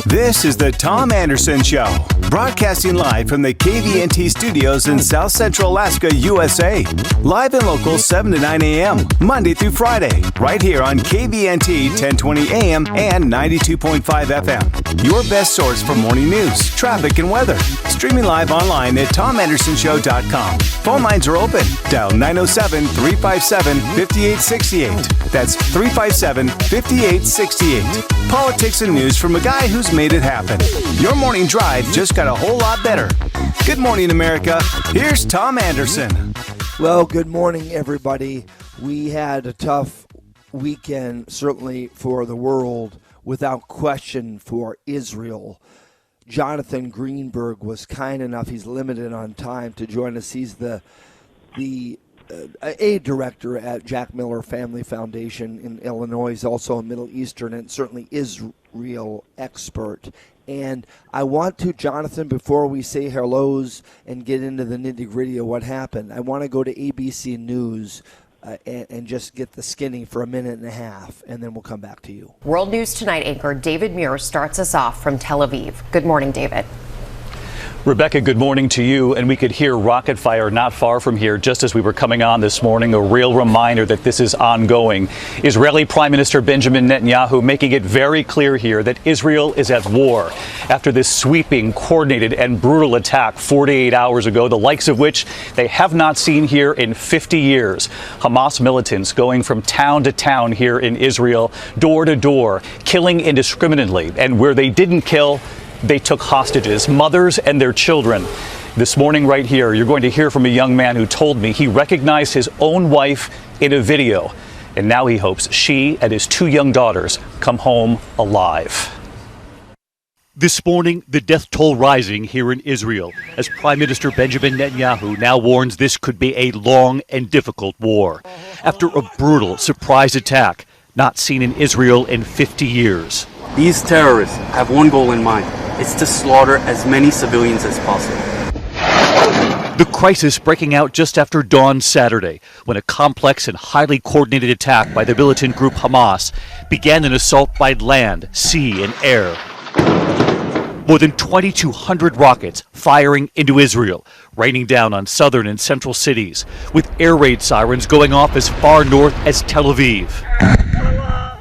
This is the Tom Anderson Show, broadcasting live from the KVNT studios in South Central Alaska, USA. Live and local 7 to 9 a.m., Monday through Friday, right here on KVNT 1020 AM and 92.5 FM. Your best source for morning news, traffic, and weather. Streaming live online at tomandersonshow.com. Phone lines are open. Dial 907-357-5868. That's 357-5868. Politics and news from a guy who's made it happen. Your morning drive just got a whole lot better. Good morning, America. Here's Tom Anderson. Well, good morning, everybody. We had a tough weekend, certainly for the world, without question for Israel. Jonathan Greenberg was kind enough, he's limited on time, to join us. He's the aid director at Jack Miller Family Foundation in Illinois. He's also a Middle Eastern and certainly Israel expert. And I want to, Jonathan, before we say hellos and get into the nitty-gritty of what happened, I want to go to ABC News and just get the skinny for a minute and a half, and then we'll come back to you. World News Tonight anchor David Muir starts us off from Tel Aviv. Good morning, David. Rebecca, good morning to you. And we could hear rocket fire not far from here just as we were coming on this morning. A real reminder that this is ongoing. Israeli Prime Minister Benjamin Netanyahu making it very clear here that Israel is at war after this sweeping, coordinated and brutal attack 48 hours ago, the likes of which they have not seen here in 50 years. Hamas militants going from town to town here in Israel, door to door, killing indiscriminately. And where they didn't kill, they took hostages, mothers and their children. This morning right here, you're going to hear from a young man who told me he recognized his own wife in a video. And now he hopes she and his two young daughters come home alive. This morning, the death toll rising here in Israel as Prime Minister Benjamin Netanyahu now warns this could be a long and difficult war after a brutal surprise attack not seen in Israel in 50 years. These terrorists have one goal in mind. It's to slaughter as many civilians as possible. The crisis breaking out just after dawn Saturday, when a complex and highly coordinated attack by the militant group Hamas began an assault by land, sea, and air. More than 2,200 rockets firing into Israel, raining down on southern and central cities, with air raid sirens going off as far north as Tel Aviv.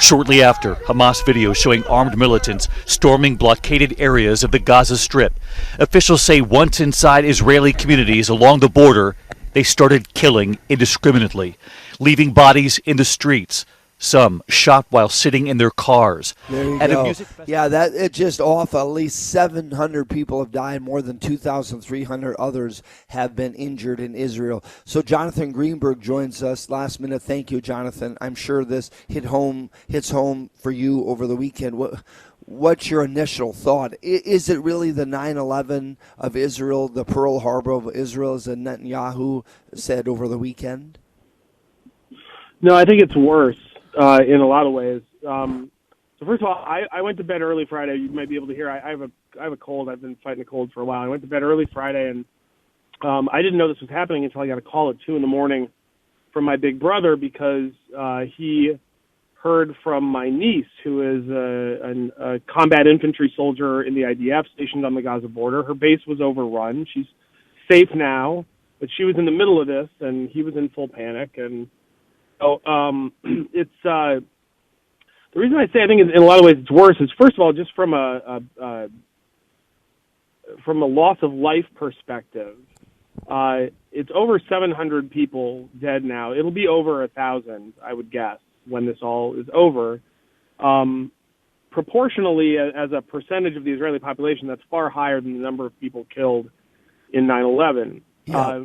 Shortly after, Hamas video showing armed militants storming blockaded areas of the Gaza Strip. Officials say once inside Israeli communities along the border, they started killing indiscriminately, leaving bodies in the streets. Some shot while sitting in their cars. There you go. Yeah, it's just off. At least 700 people have died. More than 2,300 others have been injured in Israel. So Jonathan Greenberg joins us last minute. Thank you, Jonathan. I'm sure this hits home for you over the weekend. What's your initial thought? Is it really the 9/11 of Israel, the Pearl Harbor of Israel, as Netanyahu said over the weekend? No, I think it's worse. In a lot of ways. So first of all, I went to bed early Friday. You might be able to hear. I have a cold. I've been fighting a cold for a while. I went to bed early Friday, and I didn't know this was happening until I got a call at 2 a.m. from my big brother because he heard from my niece, who is a combat infantry soldier in the IDF stationed on the Gaza border. Her base was overrun. She's safe now, but she was in the middle of this, and he was in full panic. And so it's the reason I say I think in a lot of ways it's worse is, first of all, just from a loss of life perspective. It's over 700 people dead now. It'll be over 1,000, I would guess, when this all is over. Proportionally, as a percentage of the Israeli population, that's far higher than the number of people killed in 9/11. Yeah.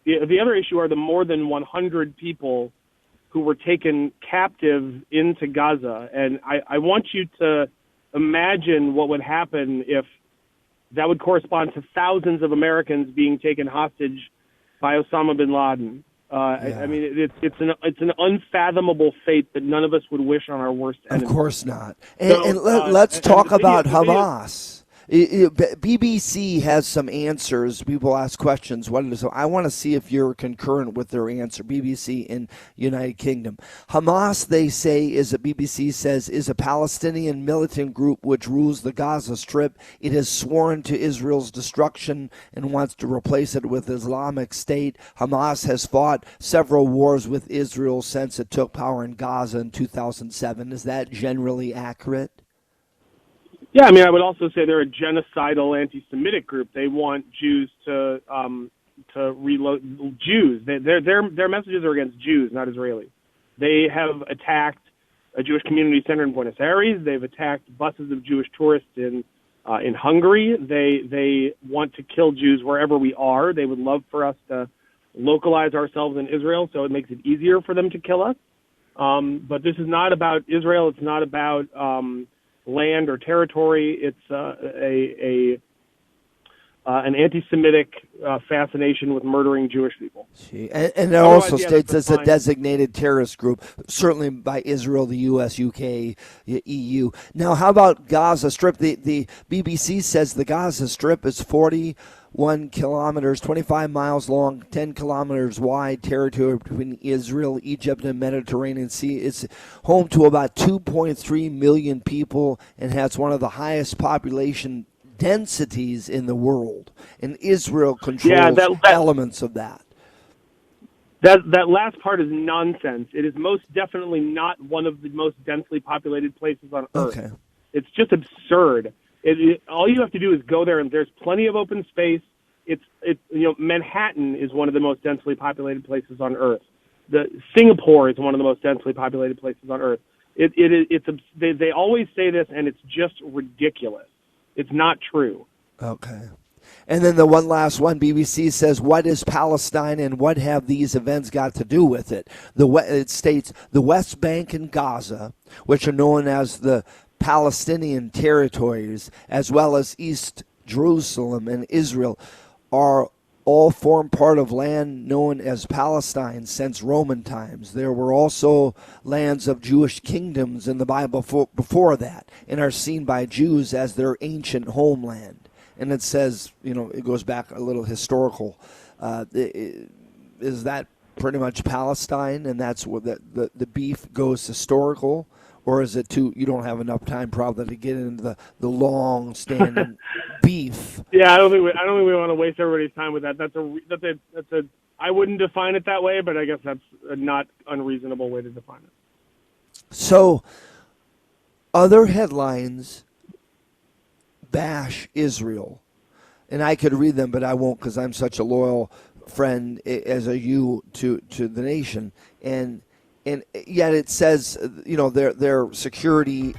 The other issue are the more than 100 people who were taken captive into Gaza. And I want you to imagine what would happen if that would correspond to thousands of Americans being taken hostage by Osama bin Laden. I mean, it's an unfathomable fate that none of us would wish on our worst enemy. Of course not. And let's talk about Hamas. BBC has some answers. People ask questions. I want to see if you're concurrent with their answer. BBC in United Kingdom. Hamas, they say, BBC says, is a Palestinian militant group which rules the Gaza Strip. It has sworn to Israel's destruction and wants to replace it with Islamic State. Hamas has fought several wars with Israel since it took power in Gaza in 2007. Is that generally accurate? Yeah, I mean, I would also say they're a genocidal anti-Semitic group. They want Jews to reload Jews. Their messages are against Jews, not Israelis. They have attacked a Jewish community center in Buenos Aires. They've attacked buses of Jewish tourists in Hungary. They want to kill Jews wherever we are. They would love for us to localize ourselves in Israel, so it makes it easier for them to kill us. But this is not about Israel. It's not about land or territory. It's an anti-Semitic fascination with murdering Jewish people. And it also states it's a designated terrorist group, certainly by Israel, the U.S., UK, EU. Now, how about Gaza Strip? The BBC says the Gaza Strip is 41 kilometers, 25 miles long, 10 kilometers wide territory between Israel, Egypt, and Mediterranean Sea. It's home to about 2.3 million people and has one of the highest population densities in the world. And Israel controls elements of that. That last part is nonsense. It is most definitely not one of the most densely populated places on Earth. Okay. It's just absurd. All you have to do is go there, and there's plenty of open space. Manhattan is one of the most densely populated places on Earth. Singapore is one of the most densely populated places on Earth. They always say this, and it's just ridiculous. It's not true. Okay. And then the one last one, BBC says, what is Palestine and what have these events got to do with it? It states the West Bank and Gaza, which are known as the Palestinian territories, as well as East Jerusalem and Israel, are all form part of land known as Palestine since Roman times. There were also lands of Jewish kingdoms in the Bible before that and are seen by Jews as their ancient homeland. And it says, it goes back a little historical. Is that pretty much Palestine, and that's where the beef goes historical? Or is it you don't have enough time probably to get into the long-standing beef? Yeah, I don't think we want to waste everybody's time with that. I wouldn't define it that way, but I guess that's a not unreasonable way to define it. So, other headlines bash Israel, and I could read them, but I won't because I'm such a loyal friend as are you to the nation, and yet it says, their security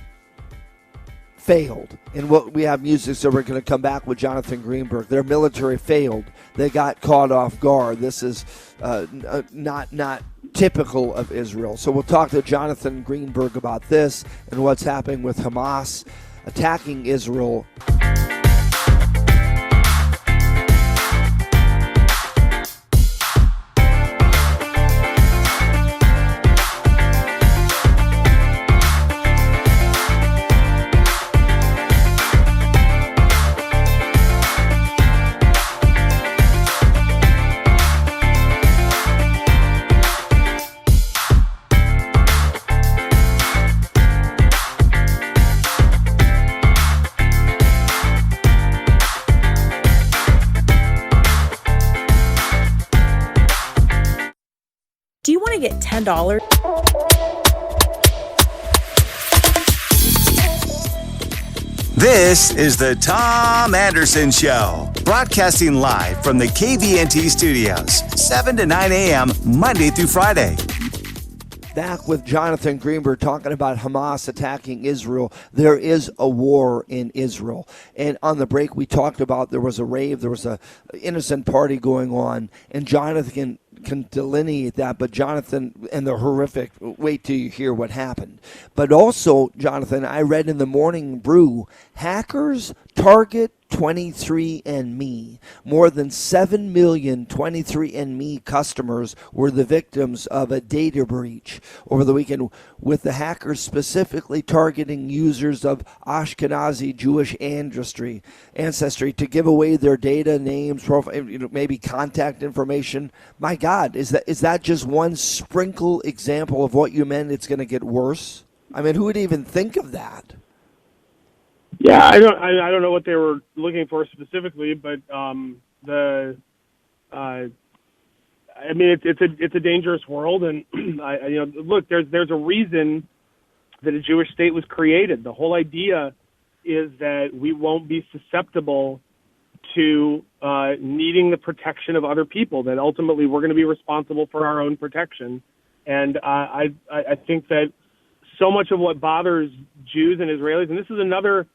failed. And what we have music, so we're going to come back with Jonathan Greenberg. Their military failed. They got caught off guard. This is not typical of Israel. So we'll talk to Jonathan Greenberg about this and what's happening with Hamas attacking Israel. Do you want to get $10? This is the Tom Anderson Show, broadcasting live from the KVNT studios, 7 to 9 a.m., Monday through Friday. Back with Jonathan Greenberg talking about Hamas attacking Israel. There is a war in Israel. And on the break, we talked about there was a rave, there was a innocent party going on. And Jonathan can delineate that, but Jonathan, and the horrific, wait till you hear what happened. But also, Jonathan, I read in the Morning Brew, hackers target 23andMe. More than 7 million 23andMe customers were the victims of a data breach over the weekend, with the hackers specifically targeting users of Ashkenazi Jewish ancestry to give away their data, names, profile, maybe contact information. My God, is that just one sprinkle example of what you meant? It's going to get worse. I mean, who would even think of that? Yeah, I don't know what they were looking for specifically, but it's a dangerous world, and look, there's a reason that a Jewish state was created. The whole idea is that we won't be susceptible to needing the protection of other people. That ultimately we're going to be responsible for our own protection, and I think that so much of what bothers Jews and Israelis, and this is another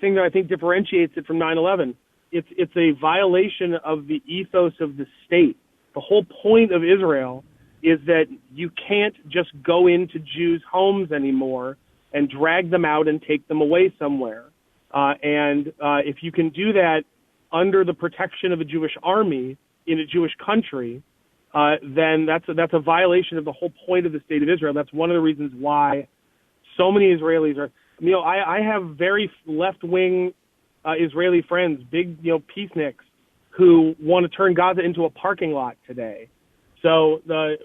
thing that I think differentiates it from 9/11. It's a violation of the ethos of the state. The whole point of Israel is that you can't just go into Jews' homes anymore and drag them out and take them away somewhere. And if you can do that under the protection of a Jewish army in a Jewish country, then that's a violation of the whole point of the state of Israel. That's one of the reasons why so many Israelis are. I have very left-wing Israeli friends, big, peaceniks, who want to turn Gaza into a parking lot today. So, I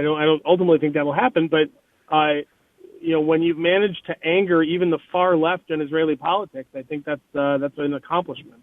don't ultimately think that will happen, but, when you've managed to anger even the far left in Israeli politics, I think that's an accomplishment.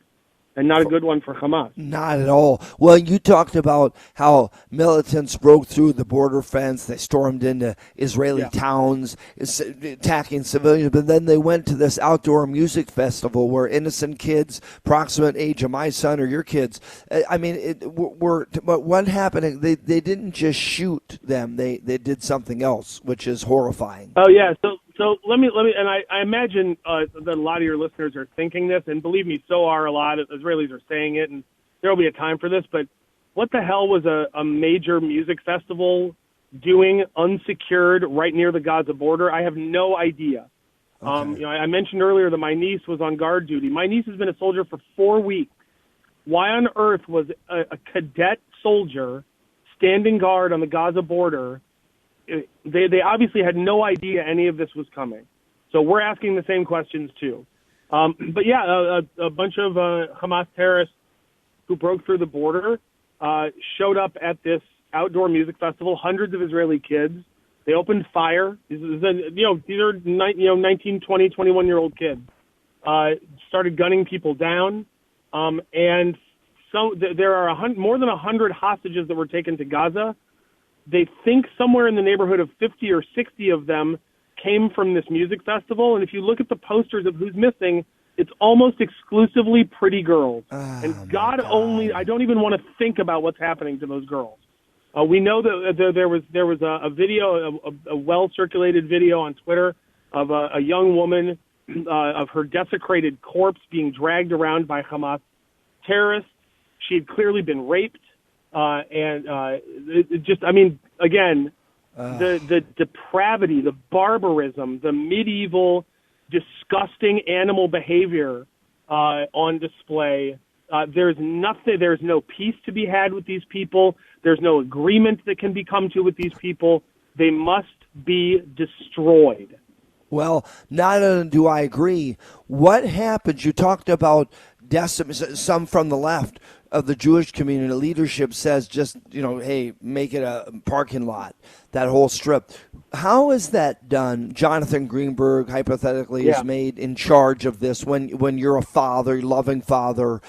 And not a good one for Hamas. Not at all. Well, you talked about how militants broke through the border fence. They stormed into Israeli towns, attacking civilians. But then they went to this outdoor music festival where innocent kids, approximate age of my son or your kids, but what happened? They didn't just shoot them. They did something else, which is horrifying. Oh, yeah. So let me, and I imagine that a lot of your listeners are thinking this, and believe me, so are a lot of Israelis are saying it, and there will be a time for this, but what the hell was a major music festival doing unsecured right near the Gaza border? I have no idea. Okay. I mentioned earlier that my niece was on guard duty. My niece has been a soldier for 4 weeks. Why on earth was a cadet soldier standing guard on the Gaza border? They obviously had no idea any of this was coming. So we're asking the same questions too. But yeah, a bunch of Hamas terrorists who broke through the border showed up at this outdoor music festival, hundreds of Israeli kids. They opened fire. These are 19, 20, 21-year-old kids. Started gunning people down. And so there are more than 100 hostages that were taken to Gaza. They think somewhere in the neighborhood of 50 or 60 of them came from this music festival. And if you look at the posters of who's missing, it's almost exclusively pretty girls. And God only, I don't even want to think about what's happening to those girls. We know that there was a video, a well-circulated video on Twitter of a young woman, of her desecrated corpse being dragged around by Hamas terrorists. She had clearly been raped. The depravity, the barbarism, the medieval, disgusting animal behavior on display. There's no peace to be had with these people. There's no agreement that can be come to with these people. They must be destroyed. Well, not only do I agree. What happens? You talked about some from the left of the Jewish community. Leadership says just, hey, make it a parking lot, that whole strip. How is that done? Jonathan Greenberg, hypothetically, is made in charge of this when you're a father, loving father,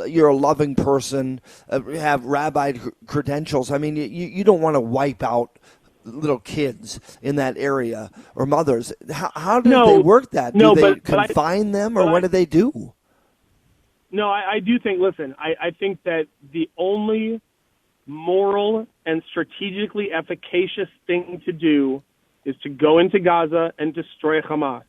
you're a loving person, have rabbi credentials. I mean, you don't want to wipe out little kids in that area or mothers. How do they work that? Do they confine them, or what do they do? No, I do think, listen, I think that the only moral and strategically efficacious thing to do is to go into Gaza and destroy Hamas.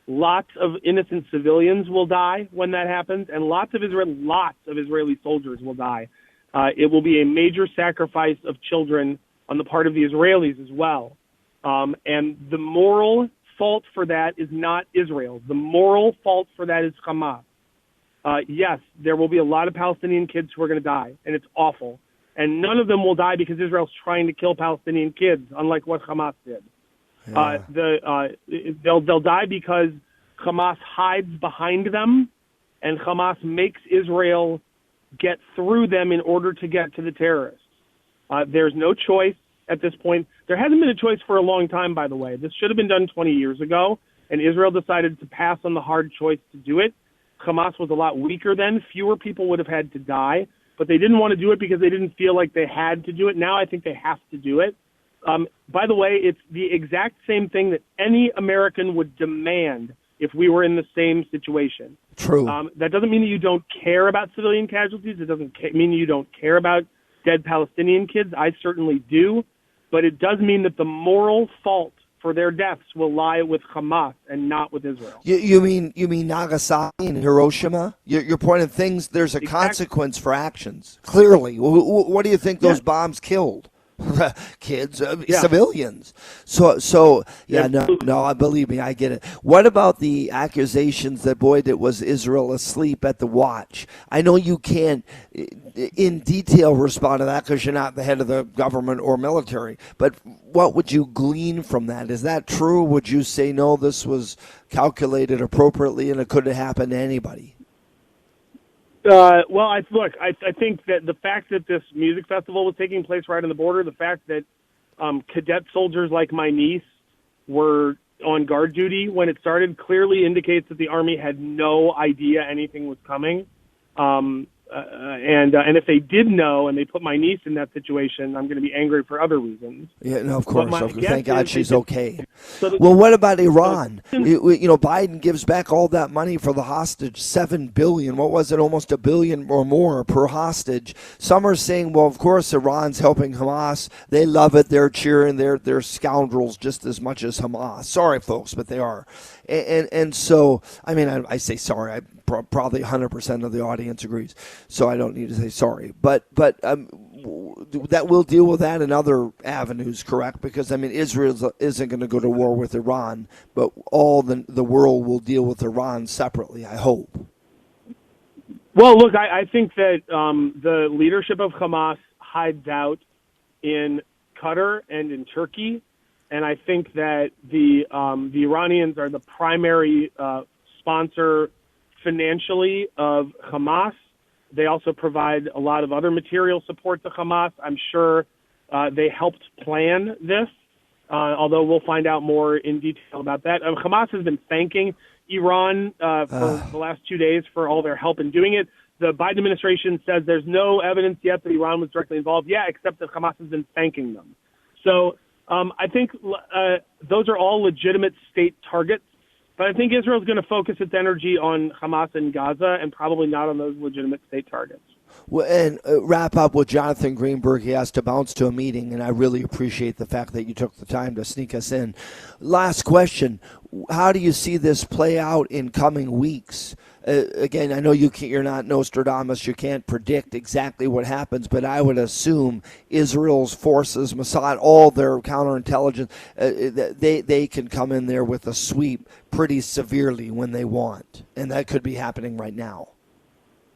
Lots of innocent civilians will die when that happens, and lots of Israeli soldiers will die. It will be a major sacrifice of children on the part of the Israelis as well. And the moral fault for that is not Israel. The moral fault for that is Hamas. Yes, there will be a lot of Palestinian kids who are going to die, and it's awful. And none of them will die because Israel's trying to kill Palestinian kids, unlike what Hamas did. Yeah. They'll die because Hamas hides behind them, and Hamas makes Israel get through them in order to get to the terrorists. There's no choice at this point. There hasn't been a choice for a long time, by the way. This should have been done 20 years ago, and Israel decided to pass on the hard choice to do it. Hamas was a lot weaker then. Fewer people would have had to die, but they didn't want to do it because they didn't feel like they had to do it. Now I think they have to do it. By the way, it's the exact same thing that any American would demand if we were in the same situation. True. That doesn't mean that you don't care about civilian casualties. It doesn't mean you don't care about dead Palestinian kids. I certainly do. But it does mean that the moral fault for their deaths will lie with Hamas and not with Israel. You mean Nagasaki and Hiroshima? You're pointing things. There's a consequence for actions. Clearly, what do you think those bombs killed? Kids, civilians. So no, believe me, I get it. What about the accusations that, boy, it was Israel asleep at the watch? I know you can't in detail respond to that because you're not the head of the government or military, but what would you glean from that? Is that true? Would you say, no, this was calculated appropriately and it could have happened to anybody? I think that the fact that this music festival was taking place right on the border, the fact that cadet soldiers like my niece were on guard duty when it started clearly indicates that the Army had no idea anything was coming. And if they did know and they put my niece in that situation, I'm going to be angry for other reasons. Yeah, no, of course. Thank God she's okay. So well, what about Iran? Biden gives back all that money for the hostage, $7 billion. What was it? Almost $1 billion or more per hostage. Some are saying, well, of course, Iran's helping Hamas. They love it. They're cheering. They're scoundrels just as much as Hamas. Sorry, folks, but they are. And so, I mean, I say sorry. Probably 100% of the audience agrees, so I don't need to say sorry. But that we'll deal with that in other avenues, correct? Because, I mean, Israel isn't going to go to war with Iran, but all the world will deal with Iran separately, I hope. Well, look, I think that the leadership of Hamas hides out in Qatar and in Turkey, and I think that the Iranians are the primary sponsor financially of Hamas. They also provide a lot of other material support to Hamas. I'm sure they helped plan this, although we'll find out more in detail about that. Hamas has been thanking Iran for the last 2 days for all their help in doing it. The Biden administration says there's no evidence yet that Iran was directly involved. Yeah, except that Hamas has been thanking them. So I think those are all legitimate state targets. But I think Israel's going to focus its energy on Hamas and Gaza and probably not on those legitimate state targets. Well, and wrap up with Jonathan Greenberg. He has to bounce to a meeting, and I really appreciate the fact that you took the time to sneak us in. Last question. How do you see this play out in coming weeks? Again, I know you're not Nostradamus. You can't predict exactly what happens, but I would assume Israel's forces, Mossad, all their counterintelligence, they can come in there with a sweep pretty severely when they want, and that could be happening right now.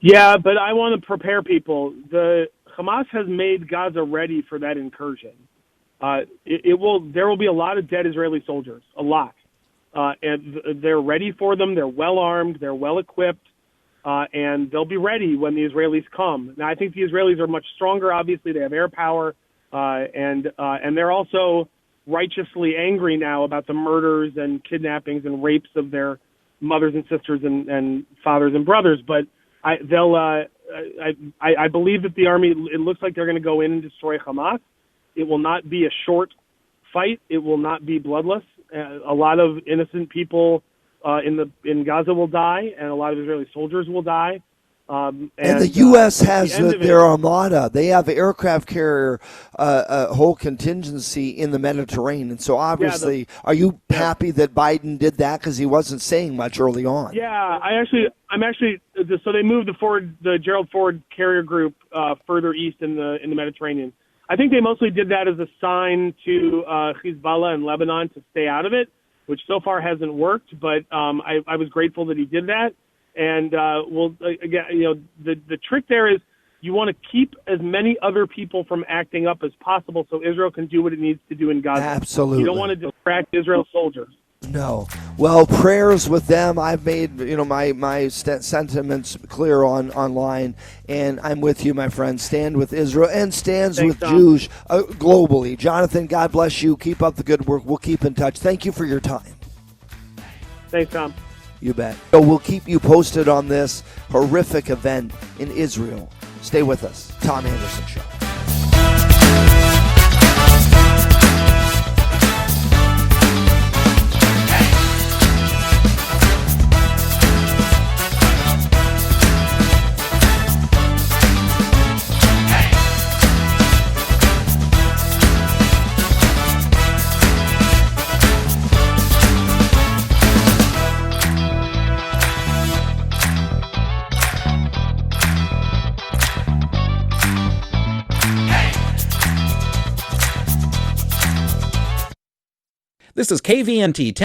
Yeah, but I want to prepare people. The Hamas has made Gaza ready for that incursion. There will be a lot of dead Israeli soldiers, a lot. And they're ready for them. They're well armed. They're well equipped, and they'll be ready when the Israelis come. Now, I think the Israelis are much stronger. Obviously, they have air power, and they're also righteously angry now about the murders and kidnappings and rapes of their mothers and sisters and fathers and brothers. But I believe that the army. It looks like they're going to go in and destroy Hamas. It will not be a short fight. It will not be bloodless. A lot of innocent people in Gaza will die, and a lot of Israeli soldiers will die. And the U.S. has their armada. They have aircraft carrier, a whole contingency in the Mediterranean. So obviously, are you happy that Biden did that because he wasn't saying much early on? Yeah, I'm actually. So they moved the Gerald Ford carrier group further east in the Mediterranean. I think they mostly did that as a sign to Hezbollah and Lebanon to stay out of it, which so far hasn't worked. But I was grateful that he did that. And again, the trick there is you want to keep as many other people from acting up as possible so Israel can do what it needs to do in Gaza. Absolutely. You don't want to distract Israel's soldiers. No. Well, prayers with them. I've made my sentiments clear online, and I'm with you, my friend. Stand with Israel and stands with Tom. Jews globally. Jonathan, God bless you. Keep up the good work. We'll keep in touch. Thank you for your time. Thanks, Tom. You bet. So we'll keep you posted on this horrific event in Israel. Stay with us. Tom Anderson Show. This is KVNT